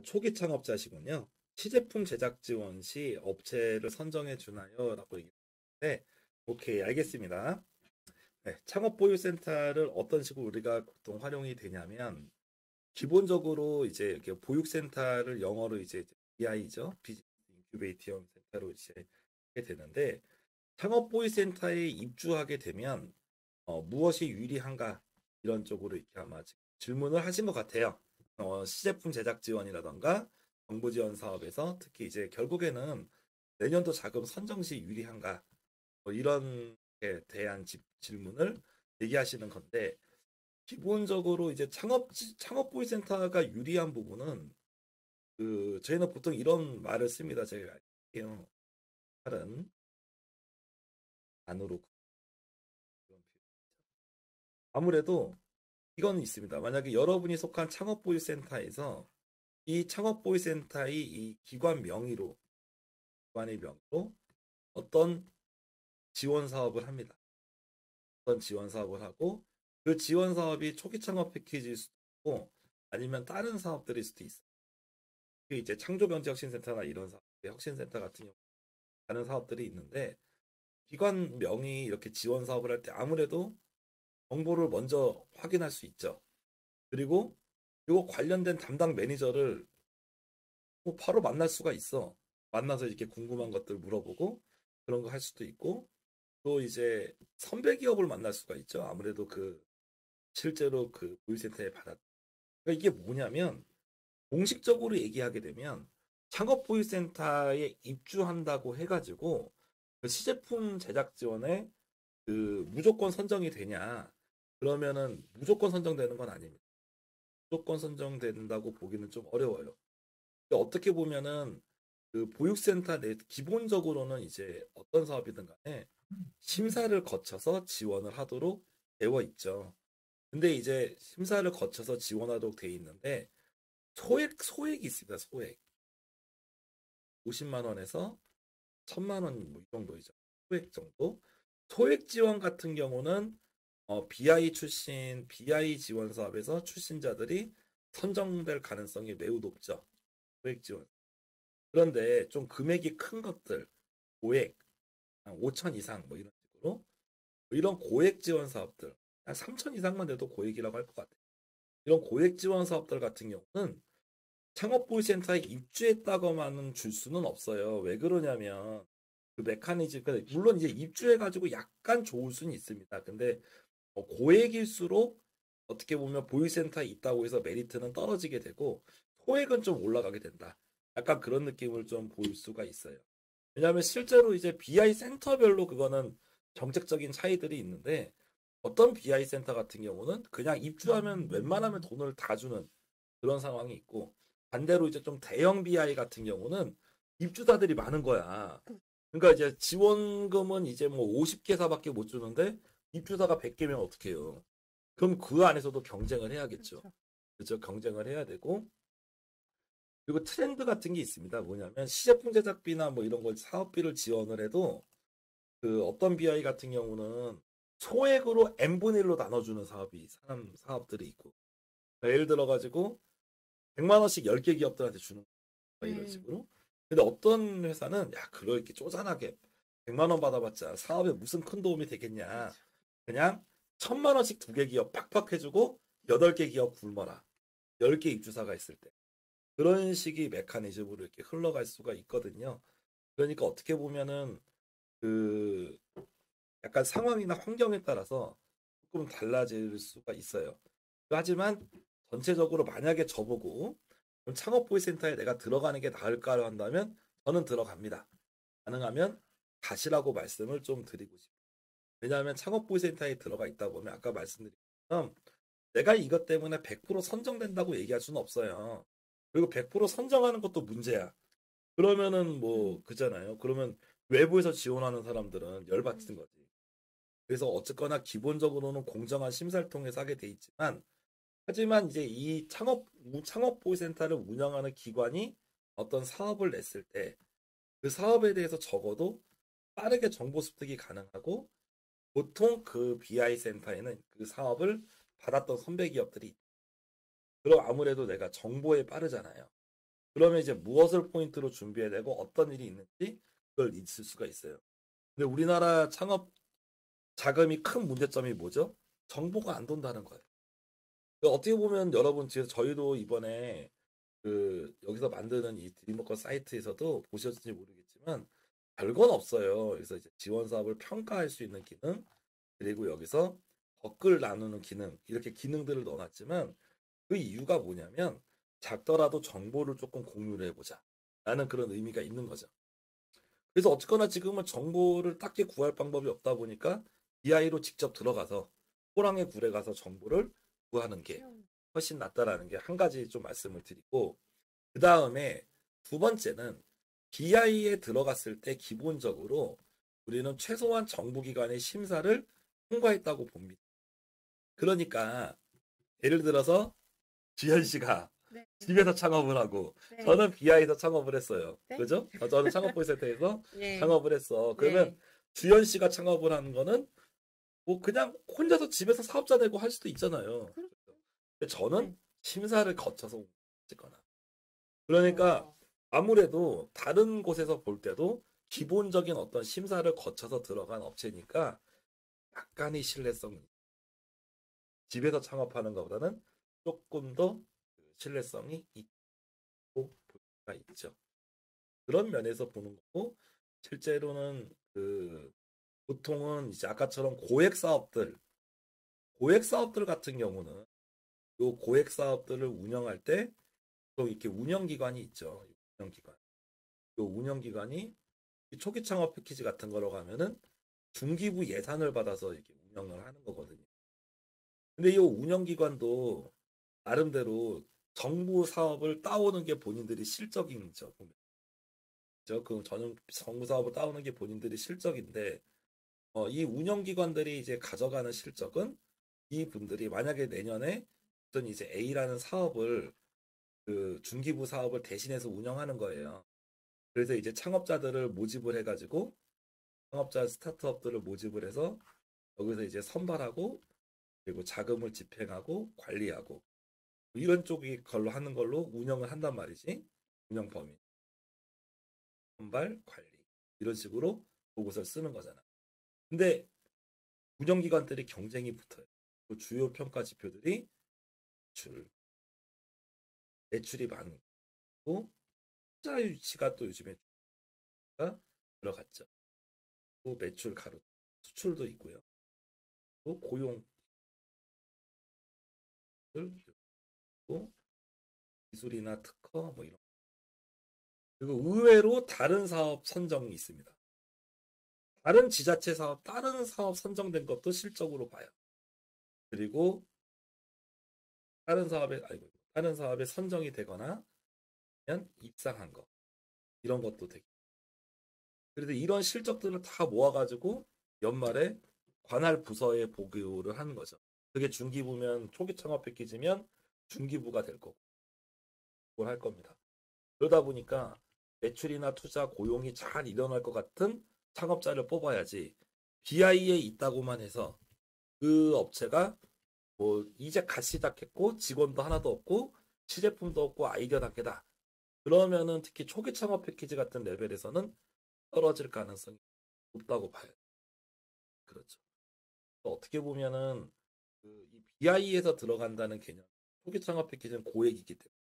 초기 창업자시군요. 시제품 제작 지원 시 업체를 선정해 주나요? 라고 얘기했는데, 오케이, 알겠습니다. 네, 창업보육센터를 어떤 식으로 우리가 보통 활용이 되냐면, 기본적으로 이제 이렇게 보육센터를 영어로 이제 BI죠. 비즈니스 인큐베이션 센터로 이제 하게 되는데, 창업보육센터에 입주하게 되면, 무엇이 유리한가? 이런 쪽으로 이렇게 아마 질문을 하신 것 같아요. 시제품 제작 지원이라던가 정부 지원 사업에서 특히 이제 결국에는 내년도 자금 선정 시 유리한가? 뭐 이런 에 대한 질문을 얘기하시는 건데 기본적으로 이제 창업보이센터가 유리한 부분은 저희는 보통 이런 말을 씁니다. 제가 할게요. 말은 안으로 아무래도 이건 있습니다. 만약에 여러분이 속한 창업보이센터에서 이 창업보이센터의 이 기관 명의로 기관의 명의로 어떤 지원 사업을 합니다. 어떤 지원 사업을 하고 그 지원 사업이 초기 창업 패키지일 수도 있고 아니면 다른 사업들일 수도 있어요. 이제 창조경제혁신센터나 이런 사업, 혁신센터 같은 경우 다른 사업들이 있는데 기관 명의 이렇게 지원 사업을 할 때 아무래도 정보를 먼저 확인할 수 있죠. 그리고 이거 관련된 담당 매니저를 뭐 바로 만날 수가 있어. 만나서 이렇게 궁금한 것들 물어보고 그런 거 할 수도 있고 또 이제 선배 기업을 만날 수가 있죠. 아무래도 실제로 보유센터에 그러니까 이게 뭐냐면 공식적으로 얘기하게 되면 창업 보유센터에 입주한다고 해가지고 그 시제품 제작 지원에 무조건 선정이 되냐? 그러면은 무조건 선정되는 건 아닙니다. 무조건 선정된다고 보기는 좀 어려워요. 어떻게 보면은 보육센터 내 기본적으로는 이제 어떤 사업이든 간에 심사를 거쳐서 지원을 하도록 되어 있죠. 근데 이제 심사를 거쳐서 지원하도록 돼 있는데 소액이 있습니다. 소액 50만 원에서 1000만 원 뭐 이 정도이죠. 소액 정도. 소액 지원 같은 경우는 BI 출신 BI 지원 사업에서 출신자들이 선정될 가능성이 매우 높죠. 소액 지원. 그런데 좀 금액이 큰 것들, 고액, 한 5천 이상 뭐 이런 식으로 뭐 이런 고액 지원 사업들, 한 3천 이상만 돼도 고액이라고 할 것 같아요. 이런 고액 지원 사업들 같은 경우는 창업보이센터에 입주했다고만은 줄 수는 없어요. 왜 그러냐면 그 메커니즘, 그러니까 물론 이제 입주해가지고 약간 좋을 수는 있습니다. 근데 고액일수록 어떻게 보면 보이센터에 있다고 해서 메리트는 떨어지게 되고 소액은 좀 올라가게 된다. 약간 그런 느낌을 좀 보일 수가 있어요. 왜냐하면 실제로 이제 BI 센터별로 그거는 정책적인 차이들이 있는데 어떤 BI 센터 같은 경우는 그냥 입주하면 웬만하면 돈을 다 주는 그런 상황이 있고 반대로 이제 좀 대형 BI 같은 경우는 입주자들이 많은 거야. 그러니까 이제 지원금은 이제 뭐 50개사밖에 못 주는데 입주자가 100개면 어떡해요. 그럼 그 안에서도 경쟁을 해야겠죠. 그렇죠. 그렇죠. 경쟁을 해야 되고 그리고 트렌드 같은 게 있습니다. 뭐냐면 시제품 제작비나 뭐 이런 걸 사업비를 지원을 해도 어떤 BI 같은 경우는 소액으로 n분의 1로 나눠주는 사업들이 있고 그러니까 예를 들어 가지고 100만 원씩 10개 기업들한테 주는 거 이런 음, 식으로. 근데 어떤 회사는 야 그렇게 쪼잔하게 100만 원 받아봤자 사업에 무슨 큰 도움이 되겠냐. 그렇죠. 그냥 1000만 원씩 2개 기업 팍팍 해주고 8개 기업 굶어라. 10개 입주사가 있을 때. 그런 식의 메커니즘으로 이렇게 흘러갈 수가 있거든요. 그러니까 어떻게 보면은 그 약간 상황이나 환경에 따라서 조금 달라질 수가 있어요. 하지만 전체적으로 만약에 저보고 그럼 창업보이센터에 내가 들어가는 게 나을까를 한다면 저는 들어갑니다. 가능하면 가시라고 말씀을 좀 드리고 싶어요. 왜냐하면 창업보이센터에 들어가 있다 보면 아까 말씀드린 것처럼 내가 이것 때문에 100% 선정된다고 얘기할 수는 없어요. 그리고 100% 선정하는 것도 문제야. 그러면은 뭐 음, 그잖아요. 그러면 외부에서 지원하는 사람들은 음, 열받는 거지. 그래서 어쨌거나 기본적으로는 공정한 심사를 통해서 하게 돼 있지만 하지만 이제 이 창업보호센터를 운영하는 기관이 어떤 사업을 냈을 때 그 사업에 대해서 적어도 빠르게 정보 습득이 가능하고 보통 그 BI 센터에는 그 사업을 받았던 선배 기업들이 그럼 아무래도 내가 정보에 빠르잖아요. 그러면 이제 무엇을 포인트로 준비해야 되고 어떤 일이 있는지 그걸 있을 수가 있어요. 근데 우리나라 창업 자금이 큰 문제점이 뭐죠? 정보가 안 돈다는 거예요. 어떻게 보면 여러분 저희도 이번에 여기서 만드는 이 드림워커 사이트에서도 보셨을지 모르겠지만 별건 없어요. 그래서 이제 지원 사업을 평가할 수 있는 기능, 그리고 여기서 댓글 나누는 기능, 이렇게 기능들을 넣어놨지만 그 이유가 뭐냐면 작더라도 정보를 조금 공유를 해보자 라는 그런 의미가 있는 거죠. 그래서 어쨌거나 지금은 정보를 딱히 구할 방법이 없다 보니까 BI로 직접 들어가서 호랑의 굴에 가서 정보를 구하는 게 훨씬 낫다라는 게 한 가지 좀 말씀을 드리고, 그 다음에 두 번째는 BI에 들어갔을 때 기본적으로 우리는 최소한 정부기관의 심사를 통과했다고 봅니다. 그러니까 예를 들어서 지현 씨가 네. 집에서 창업을 하고 네. 저는 BI에서 창업을 했어요. 네. 그죠? 저는 창업보이센터에서 네. 창업을 했어. 그러면 네. 주현 씨가 창업을 하는 거는 뭐 그냥 혼자서 집에서 사업자 되고 할 수도 있잖아요. 근데 저는 네. 심사를 거쳐서 찍거나. 그러니까 아무래도 다른 곳에서 볼 때도 기본적인 어떤 심사를 거쳐서 들어간 업체니까 약간의 신뢰성이 집에서 창업하는 것보다는 조금 더 신뢰성이 있고 볼 수가 있죠. 그런 면에서 보는 거고, 실제로는 보통은 이제 아까처럼 고액 사업들 같은 경우는 요 고액 사업들을 운영할 때 또 이렇게 운영기관이 있죠. 운영기관. 요 운영기관이 초기 창업 패키지 같은 거로 가면은 중기부 예산을 받아서 이렇게 운영을 하는 거거든요. 근데 이 운영기관도 나름대로 정부 사업을 따오는 게 본인들이 실적이죠. 그 정부 사업을 따오는 게 본인들이 실적인데, 이 운영기관들이 이제 가져가는 실적은 이 분들이 만약에 내년에 어떤 이제 A라는 사업을 중기부 사업을 대신해서 운영하는 거예요. 그래서 이제 창업자들을 모집을 해가지고 창업자 스타트업들을 모집을 해서 여기서 이제 선발하고 그리고 자금을 집행하고 관리하고 이런 쪽이 걸로 하는 걸로 운영을 한단 말이지. 운영 범위, 선발, 관리 이런 식으로 보고서를 쓰는 거잖아. 근데 운영기관들이 경쟁이 붙어요. 그 주요 평가 지표들이 매출이 많고 투자 유치가 또 요즘에 들어갔죠. 또 매출 가로 수출도 있고요. 또 고용을 또 기술이나 특허 뭐 이런. 그리고 의외로 다른 사업 선정이 있습니다. 다른 지자체 사업, 다른 사업 선정된 것도 실적으로 봐요. 그리고 다른 사업에 선정이 되거나 아니면 입상한 거 이런 것도 되고. 그래서 이런 실적들을 다 모아가지고 연말에 관할 부서에 보고를 하는 거죠. 그게 중기부면 초기 창업 패키지면 중기부가 될 거고 그걸 할 겁니다. 그러다 보니까 매출이나 투자, 고용이 잘 일어날 것 같은 창업자를 뽑아야지 BI에 있다고만 해서 그 업체가 뭐 이제 갓 시작했고 직원도 하나도 없고 시제품도 없고 아이디어 단계다. 그러면은 특히 초기 창업 패키지 같은 레벨에서는 떨어질 가능성이 높다고 봐요. 그렇죠. 어떻게 보면은 이 BI에서 들어간다는 개념, 초기 창업 패키지는 고액이기 때문에.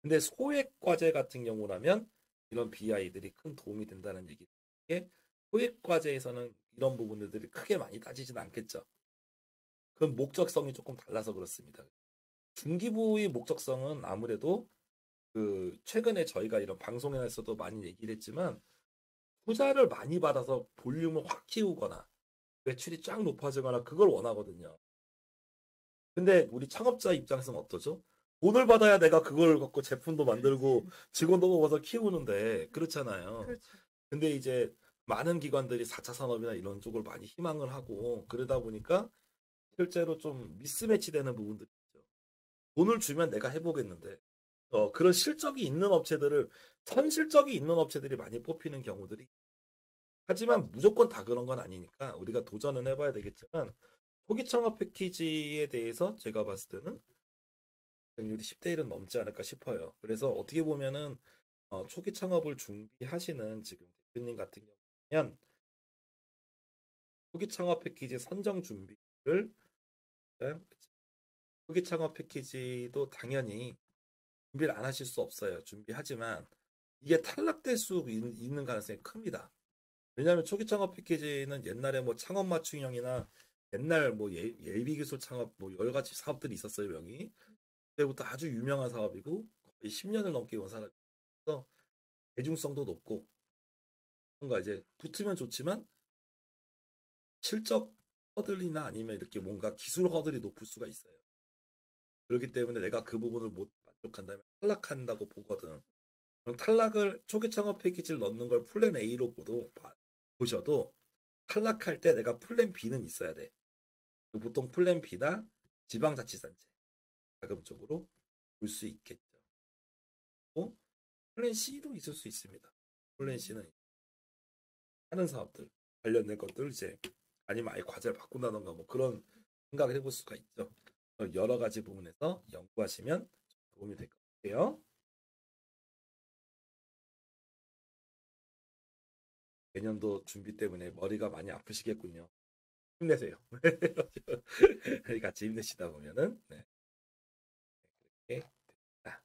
근데 소액 과제 같은 경우라면 이런 BI들이 큰 도움이 된다는 얘기. 소액 과제에서는 이런 부분들이 크게 많이 따지진 않겠죠. 그건 목적성이 조금 달라서 그렇습니다. 중기부의 목적성은 아무래도 최근에 저희가 이런 방송에서도 많이 얘기를 했지만 투자를 많이 받아서 볼륨을 확 키우거나 매출이 쫙 높아지거나 그걸 원하거든요. 근데 우리 창업자 입장에서는 어떠죠? 돈을 받아야 내가 그걸 갖고 제품도 만들고 직원도 뽑아서 키우는데 그렇잖아요. 그렇죠. 근데 이제 많은 기관들이 4차 산업이나 이런 쪽을 많이 희망을 하고 그러다 보니까 실제로 좀 미스매치 되는 부분들이 있죠. 돈을 주면 내가 해보겠는데 그런 실적이 있는 업체들을 선실적이 있는 업체들이 많이 뽑히는 경우들이 하지만 무조건 다 그런 건 아니니까 우리가 도전은 해봐야 되겠지만 초기 창업 패키지에 대해서 제가 봤을 때는 발생률이 10대 1은 넘지 않을까 싶어요. 그래서 어떻게 보면은 초기 창업을 준비하시는 지금 대표님 같은 경우는 초기 창업 패키지 선정 준비를 초기 창업 패키지도 당연히 준비를 안 하실 수 없어요. 준비하지만 이게 탈락될 수 있는 가능성이 큽니다. 왜냐하면 초기 창업 패키지는 옛날에 뭐 창업 맞춤형이나 옛날 뭐 예비 기술 창업 뭐 여러 가지 사업들이 있었어요, 명이. 그때부터 아주 유명한 사업이고 거의 10년을 넘게 온 사람이라서 대중성도 높고 뭔가 이제 붙으면 좋지만 실적 허들이나 아니면 이렇게 뭔가 기술 허들이 높을 수가 있어요. 그렇기 때문에 내가 그 부분을 못 만족한다면 탈락한다고 보거든. 그럼 탈락을 초기 창업 패키지를 넣는 걸 플랜 A로 보셔도 탈락할 때 내가 플랜 B는 있어야 돼. 보통 플랜 B나 지방자치단체 자금 쪽으로 볼 수 있겠죠. 플랜 C도 있을 수 있습니다. 플랜 C는 하는 사업들 관련된 것들 이제 아니면 아예 과제를 바꾼다던가 뭐 그런 생각을 해볼 수가 있죠. 여러 가지 부분에서 연구하시면 도움이 될 것 같아요. 내년도 준비 때문에 머리가 많이 아프시겠군요. 힘내세요. 같이 힘내시다 보면은 네. 이렇게 됩니다.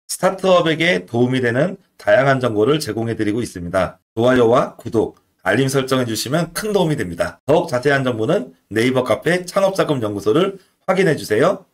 스타트업에게 도움이 되는 다양한 정보를 제공해드리고 있습니다. 좋아요와 구독, 알림 설정해 주시면 큰 도움이 됩니다. 더욱 자세한 정보는 네이버 카페 창업자금연구소를 확인해 주세요.